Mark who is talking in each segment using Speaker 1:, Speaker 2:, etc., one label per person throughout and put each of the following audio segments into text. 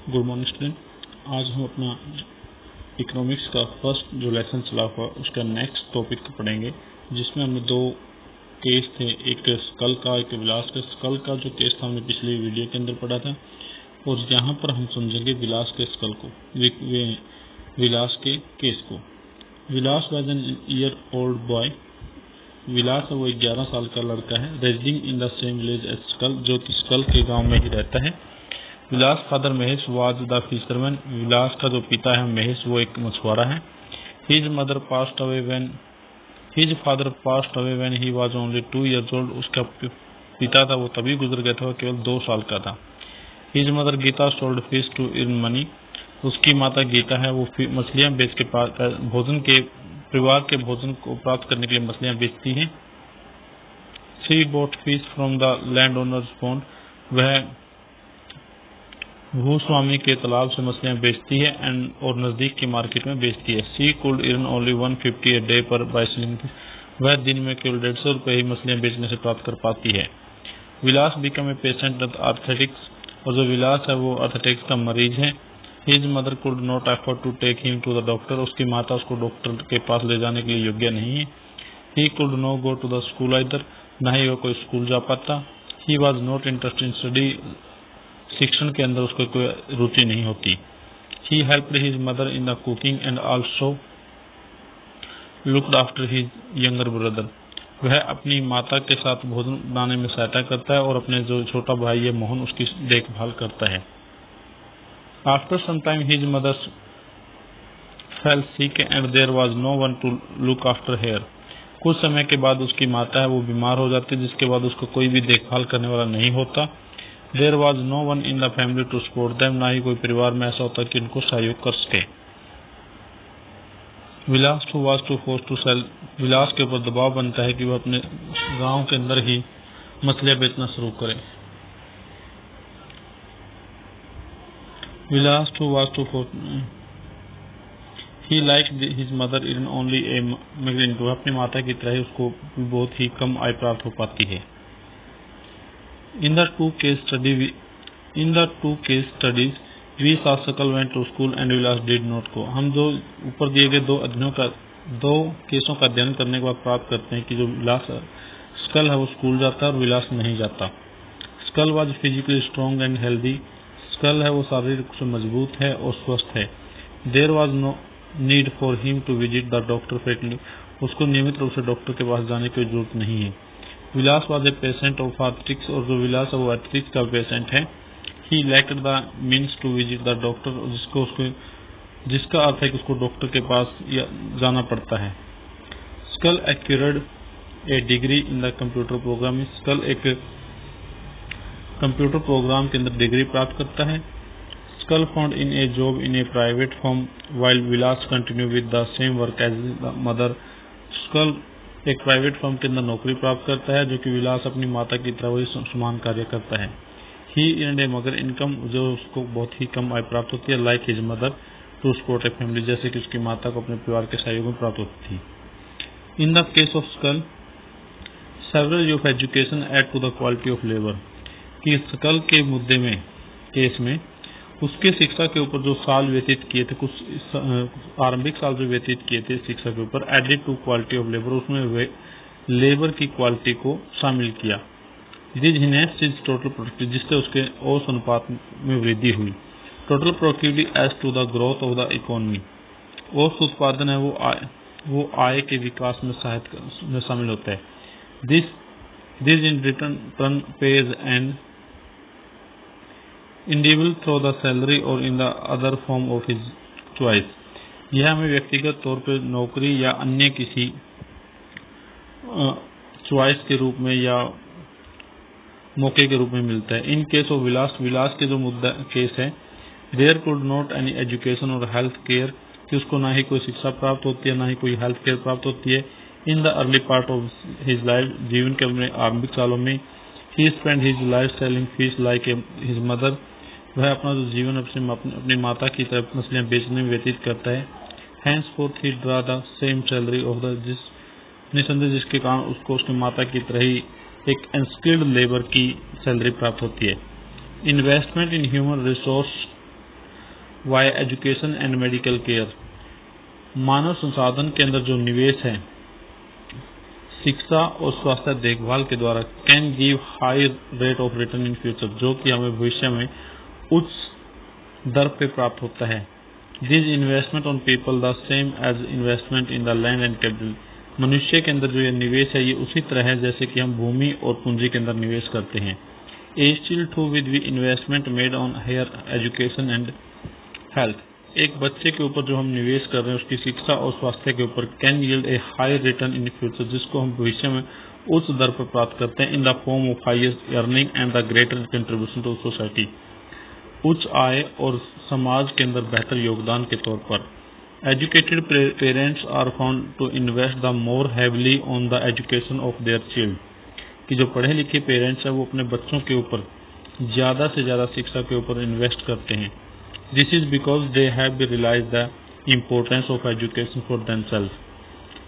Speaker 1: Good morning student. आज हम अपना इकोनॉमिक्स का फर्स्ट जो लेसन चला हुआ उसका नेक्स्ट टॉपिक को पढ़ेंगे, जिसमें हमने दो केस थे, एक स्कल का, एक विलास का। स्कल का जो केस था हमने पिछली वीडियो के अंदर पढ़ा था, और यहाँ पर हम समझेंगे विलास के स्कल को, विलास के केस को। Vilas was an year old boy. Vilas वो 11 साल का लड़का है, residing in the same village as Sakal, जो कि स्कल के गांव में ही रहता है। Vilas father Mahesh was the fisherman. विलास का जो पिता है महेश, वो एक मछुआरा है। His mother passed away when his father passed away when he was only 2 years old। उसका पिता था वो तभी गुजर गया था, वो केवल 2 साल का था। His mother Gita sold fish to earn money. उसकी माता गीता है वो मछलियां बेच के भोजन के परिवार के भोजन को प्राप्त करने के लिए मछलियां बेचती हैं। She bought fish from the land owners pond. वह भूस्वामी के तालाब से मछलियां बेचती है और नजदीक की मार्केट में बेचती है। She could earn only 150 a day पर बाय सेलिंग। वह दिन में केवल 150 रुपये ही मछलियां बेचने से प्राप्त कर पाती है। Vilas become a patient with arthritis. और जो विलास है वो आर्थराइटिस का मरीज है। His mother could not afford to take him to the doctor. उसकी माता उसको डॉक्टर के पास ले जाने के लिए योग्य नहीं है। He could no go to the school either. न ही वो कोई स्कूल जा पाता। He was not interested in study. शिक्षण के अंदर उसको कोई रुचि नहीं होती। He helped his mother in the cooking and also looked after his younger brother। वह अपनी माता के साथ भोजन बनाने में सहायता करता है और अपने जो छोटा भाई है मोहन, उसकी देखभाल करता है। After some time his mother fell sick and there was no one to look after her। कुछ समय के बाद उसकी माता है वो बीमार हो जाती है, जिसके बाद उसको कोई भी देखभाल करने वाला नहीं होता। There was no one in the family to support them। ना ही कोई परिवार में ऐसा होता कि उनको सहयोग कर सके। विलास was to forced to sell। विलास के ऊपर दबाव बनता है कि वह अपने गांव के अंदर ही मछलियां बेचना शुरू करे। विलास was to forced he liked his mother in only a migrant। अपनी माता की तरह उसको बहुत ही कम आय प्राप्त हो पाती है। In the two case studies, we saw Sakal went to school and Vilas did not go। हम जो ऊपर दिए गए दो केसों का अध्ययन करने के बाद प्राप्त करते हैं कि जो विलास स्कल है वो स्कूल जाता है और विलास नहीं जाता। Sakal was physically strong and healthy. Sakal है वो शारीरिक रूप से मजबूत है और स्वस्थ है। There was no need for him to visit the doctor frequently. उसको नियमित रूप से डॉक्टर के पास जाने की जरूरत नहीं है। Vilas was a patient of arthritis. और जो विलास है वो आर्थराइटिस का पेशेंट है। He lacked the means to visit the doctor. जिसका अर्थ है कि उसको डॉक्टर के पास जाना पड़ता है। Sakal acquired a degree in the computer programming. Sakal एक कंप्यूटर प्रोग्राम के अंदर डिग्री प्राप्त करता है। Sakal found in a job in a private firm while Vilas continue with the same work as the mother. Sakal एक प्राइवेट फर्म के अंदर नौकरी प्राप्त करता है, जो कि विलास अपनी माता की तरह वही समान कार्य करता है। ही अर्नड ए मगर इनकम, जो उसको बहुत ही कम आय प्राप्त होती है, like his mother to support a family, जैसे कि उसकी माता को अपने परिवार के सहयोग में प्राप्त होती थी। In the case of Sakal several of education add to the quality of labour. कि स्कल के मुद्दे में केस में उसके शिक्षा के ऊपर जो साल व्यतीत किए थे, कुछ आरंभिक साल जो व्यतीत किए थे शिक्षा के ऊपर, added to quality of labour, उसमें लेबर की क्वालिटी को शामिल किया। This enhanced his total productivity, जिससे उसके औसत अनुपात में वृद्धि हुई। Total productivity as to the growth of the economy. औसत उत्पादन है वो आय के विकास में सहायता में शामिल होता है। This in return page and individual through the salary और in the other form of his choice. यह हमें व्यक्तिगत तौर पर नौकरी या अन्य किसी चॉइस के रूप में या मौके के रूप में मिलता है। इन केस ऑफ विलास के जो मुद्दा केस है, there could not any education और हेल्थ केयर, कि उसको ना ही कोई शिक्षा प्राप्त होती है ना ही कोई हेल्थ केयर प्राप्त होती है। In the early part of his life, जीवन के अपने आरंभिक सालों में, he spend his life selling fish like his mother. वह अपना जो जीवन अपनी माता की तरफ मछलियां बेचने में व्यतीत करता है। Henceforth he draw the same salary of the निसंदेह, जिसके कारण उसको उसकी माता की तरह ही एक अनस्किल्ड लेबर की सैलरी प्राप्त होती है। Investment in human resource by education and medical care. मानव संसाधन के अंदर जो निवेश है शिक्षा और स्वास्थ्य देखभाल के द्वारा can give high rate of return in future, जो कि हमें भविष्य में उच्च दर पे प्राप्त होता है। This investment on people the same as investment in the land and capital. मनुष्य के अंदर जो ये निवेश है ये उसी तरह है जैसे कि हम भूमि और पूंजी के अंदर निवेश करते हैं। A still to with we investment made on higher education and health. एक बच्चे के ऊपर जो हम निवेश कर रहे हैं उसकी शिक्षा और स्वास्थ्य के ऊपर can yield A high return in future, जिसको हम भविष्य में उच्च दर पर प्राप्त करते हैं in the form of highest earning and the greater contribution to society. उच्च आय और समाज के अंदर बेहतर योगदान के तौर पर। Educated parents are found to invest the more heavily on the education of their child, कि जो पढ़े लिखे पेरेंट्स हैं वो अपने बच्चों के ऊपर ज़्यादा से ज़्यादा शिक्षा के ऊपर इन्वेस्ट करते हैं। This is because they have be realise the importance of education for themself,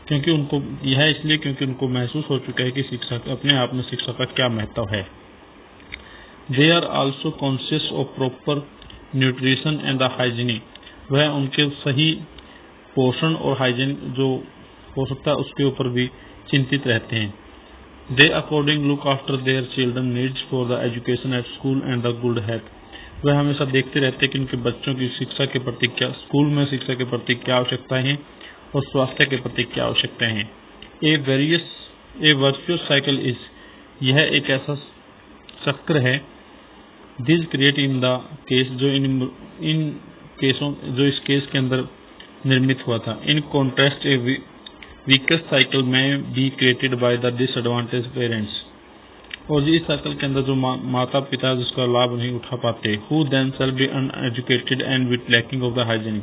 Speaker 1: क्योंकि उनको यह इसलिए क्योंकि उनको महसूस हो चुका है कि शिक्षा अपने आप में शिक्षा का क्या महत्व है। They are also conscious of proper nutrition and the hygiene. वह उनके सही पोषण और हाइजीन जो हो सकता है उसके ऊपर भी चिंतित रहते हैं। They according look after their children needs for the education at school and the good health. वह हमेशा देखते रहते हैं कि उनके बच्चों की शिक्षा के प्रति क्या, स्कूल में शिक्षा के प्रति क्या आवश्यकताएं हैं और स्वास्थ्य के प्रति क्या आवश्यकताएं हैं। ए वर्चुअस साइकिल इज, यह एक ऐसा चक्र है। This create in the case, जो इन केसों जो इस केस के अंदर निर्मित हुआ था। इन कॉन्ट्रास्ट ए वीकेस्ट साइकिल में be created by the disadvantage parents. और इस साइकिल के अंदर जो माता पिता जिसका लाभ नहीं उठा पाते, who themself be uneducated and with lacking of the hygiene,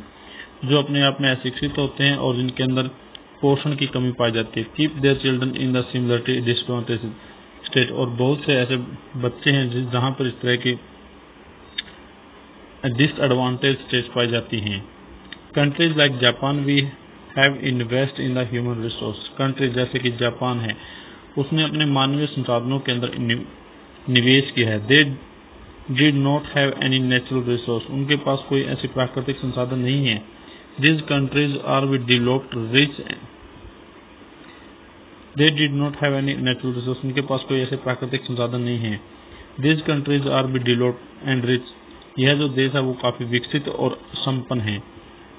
Speaker 1: जो अपने आप में अशिक्षित होते हैं और जिनके अंदर पोषण की कमी पाई जाती है। Keep their children in the similarity disadvantage state. और बहुत से ऐसे बच्चे हैं जहां पर इस तरह की डिसएडवांटेज स्टेट पाई जाती हैं। Countries like Japan we have invest in the human resource. Countries जैसे कि जापान है उसने अपने मानवीय संसाधनों के अंदर निवेश किया है। They did not have any natural resource. उनके पास कोई ऐसे प्राकृतिक संसाधन नहीं है। This countries are with developed rich. They did not have any natural resource. उनके पास कोई ऐसे प्राकृतिक संसाधन नहीं है। This countries are with developed and rich. यह जो देश है वो काफी विकसित और संपन्न है।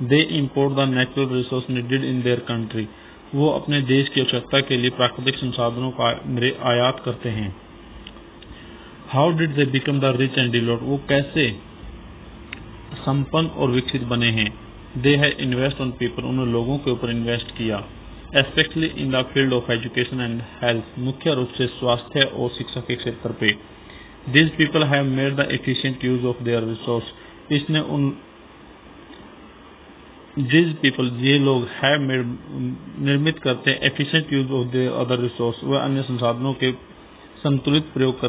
Speaker 1: They import the natural resource needed in their country. वो अपने देश की आवश्यकता के लिए प्राकृतिक संसाधनों का आयात करते हैं। How did they become the rich and developed. वो कैसे संपन्न और विकसित बने हैं। They have invest on people. उन्होंने लोगों के ऊपर इन्वेस्ट किया। Especially in the field of education and health. मुख्य रूप से स्वास्थ्य और शिक्षा के क्षेत्र पे। This people have made the efficient use of their resource. इसने उन दिस पीपल ये लोग हैव मेड निर्मित करते हैं efficient use of their other resource. वह अन्य संसाधनों के संतुलित प्रयोग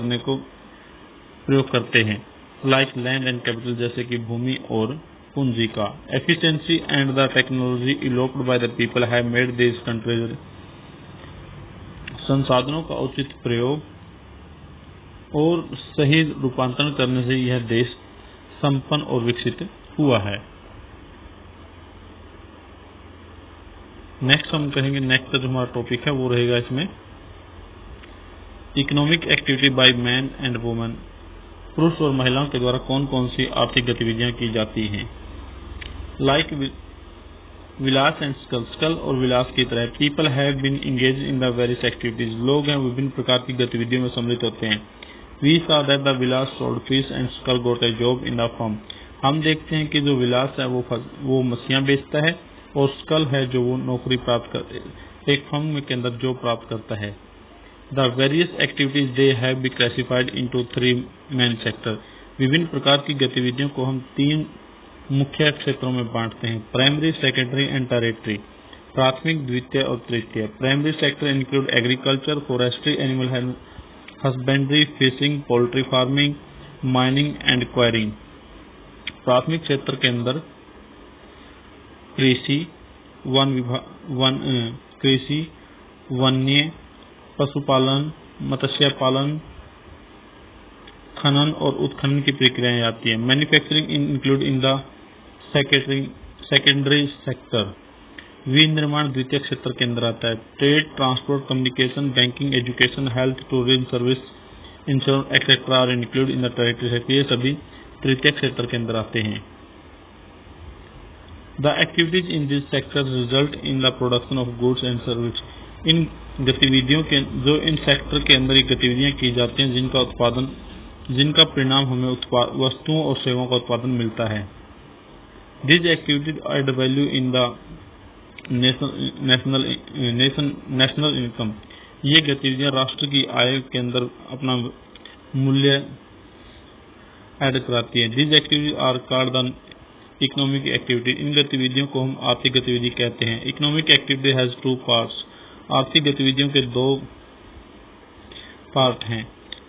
Speaker 1: करते हैं। लाइक लैंड एंड कैपिटल, जैसे कि भूमि और पूंजी का। Efficiency and the technology developed by the people have made this countries. संसाधनों का उचित प्रयोग और सही रूपांतरण करने से यह देश संपन्न और विकसित हुआ है। नेक्स्ट हम कहेंगे, नेक्स्ट जो हमारा टॉपिक है वो रहेगा इसमें economic activity by man and women. पुरुष और महिलाओं के द्वारा कौन कौन सी आर्थिक गतिविधियां की जाती हैं। Like Vilas and Sakal. स्कल और विलास की तरह people have been engage in the various activities. लोग हैं विभिन्न प्रकार की गतिविधियों में सम्मिलित होते हैं। We saw that the Vilas sold fish and Sakal got a job in the firm. हम देखते हैं कि जो विलास है वो मछलियां बेचता है और स्कल है जो वो नौकरी प्राप्त कर एक फर्म के अंदर जॉब प्राप्त करता है। The various activities they have be classified into 3 main sector. विभिन्न प्रकार की गतिविधियों को हम 3 मुख्य क्षेत्रों में बांटते हैं। Primary, secondary and tertiary. प्राथमिक, द्वितीय और तृतीय। Primary sector include agriculture, forestry, animal husbandry, fishing, poultry farming, mining and enquiring. प्राथमिक क्षेत्र के अंदर कृषि, वन्य, पशुपालन, मत्स्य पालन, खनन और उत्खनन की प्रक्रियाएं आती है। Manufacturing include in the secondary sector. विनिर्माण द्वितीय क्षेत्र के अंदर आता है। Trade, transport, communication, banking, education, health, tourism service, insurance etcetera are include in the tertiary sector. ये सभी तृतीय क्षेत्र के अंदर आते हैं। The activities in this sector result in the production of goods and service. इन गतिविधियों के जो इन सेक्टर के अंदर गतिविधियां की जाती हैं जिनका परिणाम हमें वस्तुओं और सेवाओं का उत्पादन मिलता है। These activities add value in the national income। ये गतिविधियां राष्ट्र की आय के अंदर अपना मूल्य ऐड कराती हैं। These activities are called the economic activity। इन गतिविधियों को हम आर्थिक गतिविधि कहते हैं। Economic activity has two parts। आर्थिक गतिविधियों के दो पार्ट हैं,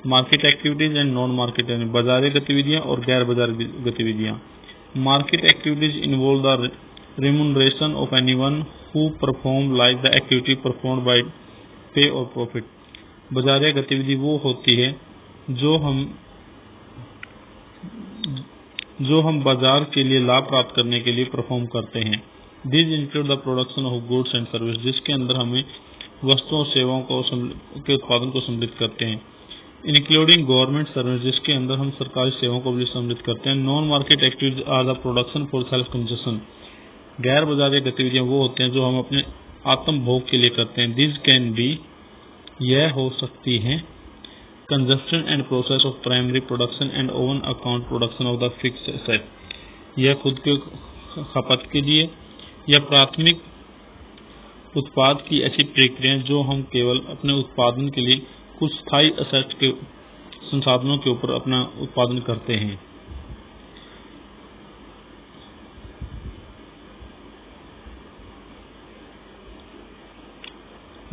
Speaker 1: market activities and non market, बाजारी गतिविधियां और गैर बाजारी गतिविधियां। Market activities involve the remuneration of anyone who perform like the activity performed by pay or profit। बाजारिया गतिविधि वो होती है जो हम बाजार के लिए लाभ प्राप्त करने के लिए परफॉर्म करते हैं। These include the production of goods and service। जिसके अंदर हमें वस्तुओं और सेवाओं के उत्पादन को सम्मिलित करते हैं। इंक्लूडिंग गवर्नमेंट सर्विस, जिसके अंदर हम सरकारी सेवाओं को भी सम्मिलित करते हैं। Non market activities are the production for self consumption. गैर बाजारी गतिविधियां वो होती हैं जो हम अपने आत्म भोग के लिए करते हैं। दिस कैन बी, यह हो सकती है, consumption and process of primary production and oven account production of the fixed asset. यह खुद के खपत के लिए या प्राथमिक उत्पाद की ऐसी प्रक्रियाएं जो हम केवल अपने उत्पादन के लिए कुछ स्थायी असेट के संसाधनों के ऊपर अपना उत्पादन करते हैं।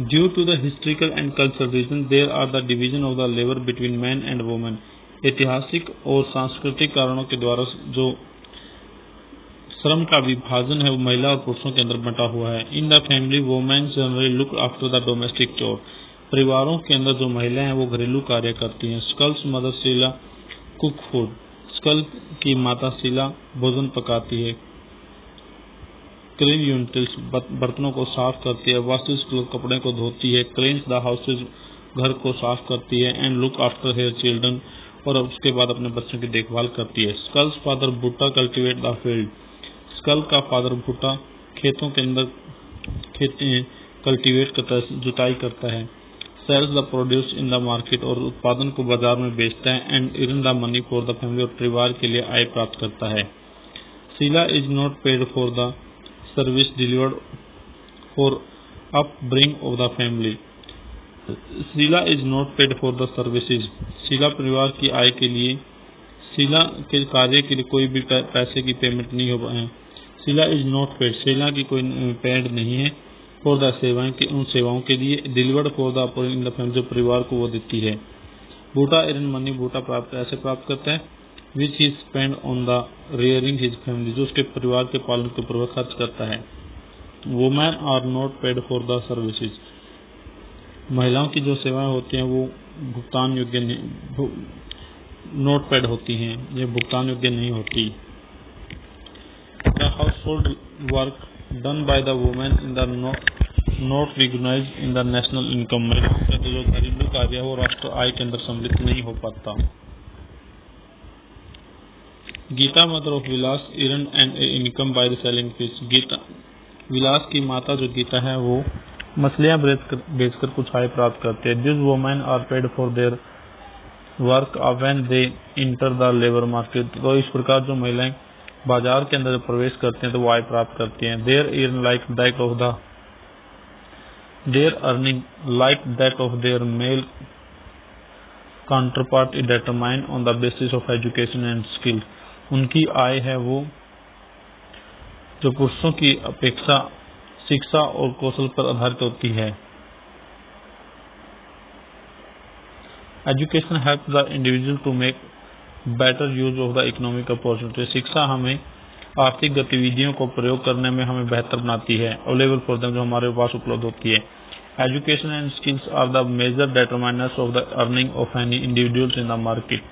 Speaker 1: Due to the historical and cultural reasons, there are the division of the labor between men and women। ऐतिहासिक और सांस्कृतिक कारणों के द्वारा जो श्रम का विभाजन है वो महिला और पुरुषों के अंदर बंटा हुआ है। In the family women generally look after the domestic चोर। परिवारों के अंदर जो महिलाएं हैं वो घरेलू कार्य करती हैं। Sakal's mother Sheela cook food. Sakal की माता शीला भोजन पकाती है। क्लीन यूटेंसिल्स, बर्तनों को साफ करती है। वॉशेस, कपड़े को धोती है। क्लीन्स द हाउसेज, घर को साफ करती है। And look after her children, और उसके बाद अपने बच्चों की देखभाल करती है। Sakal's father Buta cultivate the field. Sakal का फादर भुट्टा खेतों के अंदर कल्टीवेट करता है, जुताई करता है। Sells the produce in the market, और उत्पादन को बाजार में बेचता है। And earn the money for the family, और परिवार के लिए आय प्राप्त करता है। Sheela is not paid for the service delivered for upbring of the family. Sheela is not paid for the services. Sheela परिवार की आय के लिए, शीला के कार्य के लिए कोई भी पैसे की पेमेंट नहीं हो पाए। Sheela is not paid, Sheela की कोई पेड नहीं है। फॉर द सेवाएं, उन सेवाओं के लिए। Delivered for the in the family, जो परिवार को वो देती है। बूटा अर्न मनी, बूटा ऐसे प्राप्त करता है। Which he spend on the rearing his family, जो उसके परिवार के पालन के ऊपर खर्च करता है। Women are not paid for the services. महिलाओं की जो सेवाएं होती हैं वो भुगतान योग्य नहीं, नॉट पेड होती हैं, ये भुगतान योग्य नहीं होती। The household work done by the women in the not recognised in the national income. महिलाओं का जो घरेलू कार्य है वो राष्ट्र आय के अंदर सम्मिलित नहीं हो पाता। Geeta mother of Vilas earn an income by the selling fish. Geeta, Vilas की माता जो गीता है वो मछलियां बेचकर कुछ आय प्राप्त करते हैं। This women are paid for their work when they enter the labour market. तो इस प्रकार जो महिलाएं बाजार के अंदर प्रवेश करते हैं तो वो आय प्राप्त करती हैं। Their earning like that of their male counterpart determine on the basis of education and skill. उनकी आय है वो जो पुरुषों की अपेक्षा शिक्षा और कौशल पर आधारित होती है। Education help the individual to make better use of the economic opportunity. शिक्षा हमें आर्थिक गतिविधियों को प्रयोग करने में हमें बेहतर बनाती है। अवेलेबल फॉर देम, जो हमारे पास उपलब्ध होती है। Education and skills are the major determiners of the earning of any individuals in the market.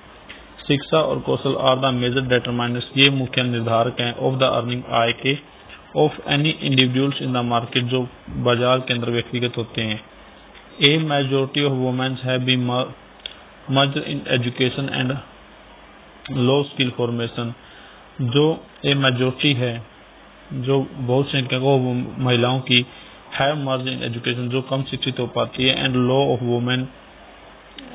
Speaker 1: शिक्षा और कौशल आर द मेजर डिटरमाइनर्स, ये मुख्य निर्धारक हैं ऑफ द अर्निंग, आय के, of any individuals in the market, जो बाजार के अंदर व्यक्तिगत होते हैं। A majority of womens have been merged in education and low skill formation, जो ए मेजोरिटी है, जो बहुत संख्यकों महिलाओं की हैव मर्ज्ड इन एजुकेशन, जो कम शिक्षित हो पाती है, and low of women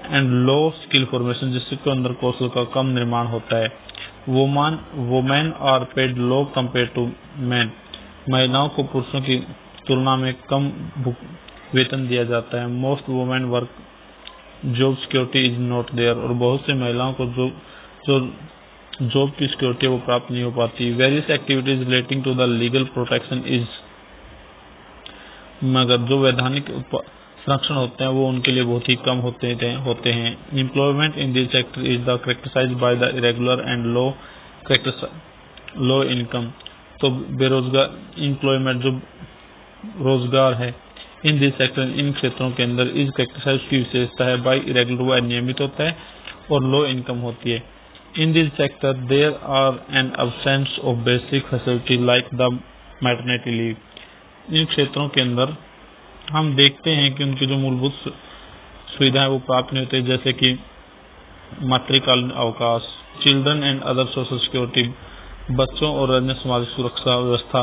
Speaker 1: and low skill formation, जिसके अंदर कौशल का कम निर्माण होता है। Women are paid low compare to man, महिलाओं को पुरुषों की तुलना में कम वेतन दिया जाता है। Most women work job security is not there, और बहुत से महिलाओं को जो जॉब की सिक्योरिटी वो प्राप्त नहीं हो पाती। Various activities relating to the legal protection is, मगर जो वैधानिक संरक्षण होते हैं वो उनके लिए बहुत ही कम होते हैं। Employment in this sector is the characterised by the irregular and low income, तो बेरोजगार एम्प्लॉयमेंट, जो रोजगार है, इन दिस सेक्टर, इन क्षेत्रों के अंदर, इज करेक्टराइज्ड की विशेषता है बाय इरेगुलर, वो अनियमित होता है और लो इनकम होती है। In this sector there are an absence of basic facility like the maternity leave, इन क्षेत्रों के अंदर हम देखते हैं कि उनकी जो मूलभूत सुविधाएं वो प्राप्त नहीं होती, जैसे कि मातृकालीन अवकाश, children and other social security, बच्चों और अन्य सामाजिक सुरक्षा व्यवस्था।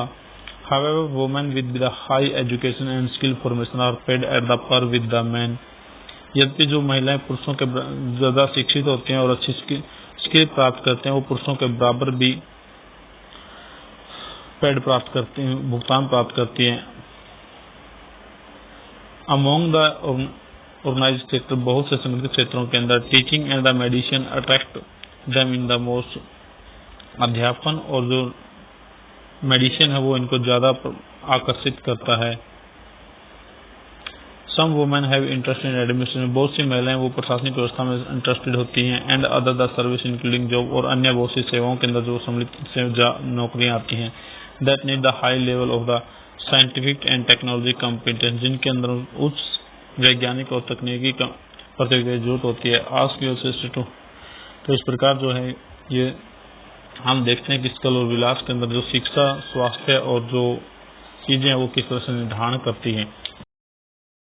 Speaker 1: However, women with the high education and skill formation are paid at the par with the men, यद्यपि जो महिलाएं पुरुषों के ज्यादा शिक्षित होती हैं और अच्छी स्किल प्राप्त करते हैं, वो पुरुषों के बराबर भी पेड प्राप्त करती हैं, भुगतान प्राप्त करती हैं। अमोंग द ऑर्गेनाइज्ड सेक्टर, बहुत से संगठित क्षेत्रों के अंदर, teaching and the medicine attract them in the most, अध्यापन और जो मेडिसिन है वो इनको ज्यादा आकर्षित करता है। Some women have interest in administration, बहुत सी महिलाएं वो प्रशासनिक व्यवस्था में इंटरेस्टेड होती हैं। And other the service including job, और अन्य बहुत सी सेवाओं के अंदर जो सम्मिलित नौकरियां आती हैं। That need the high level of the scientific and technology competence, जिनके अंदर उच्च वैज्ञानिक और तकनीकी प्रतिभा की जरूरत होती है। आस्क योरसेल्फ टू, तो इस प्रकार जो है ये हम देखते हैं कि स्कल और विलास के अंदर जो शिक्षा, स्वास्थ्य और जो चीजें वो किस तरह से निर्धारण करती हैं।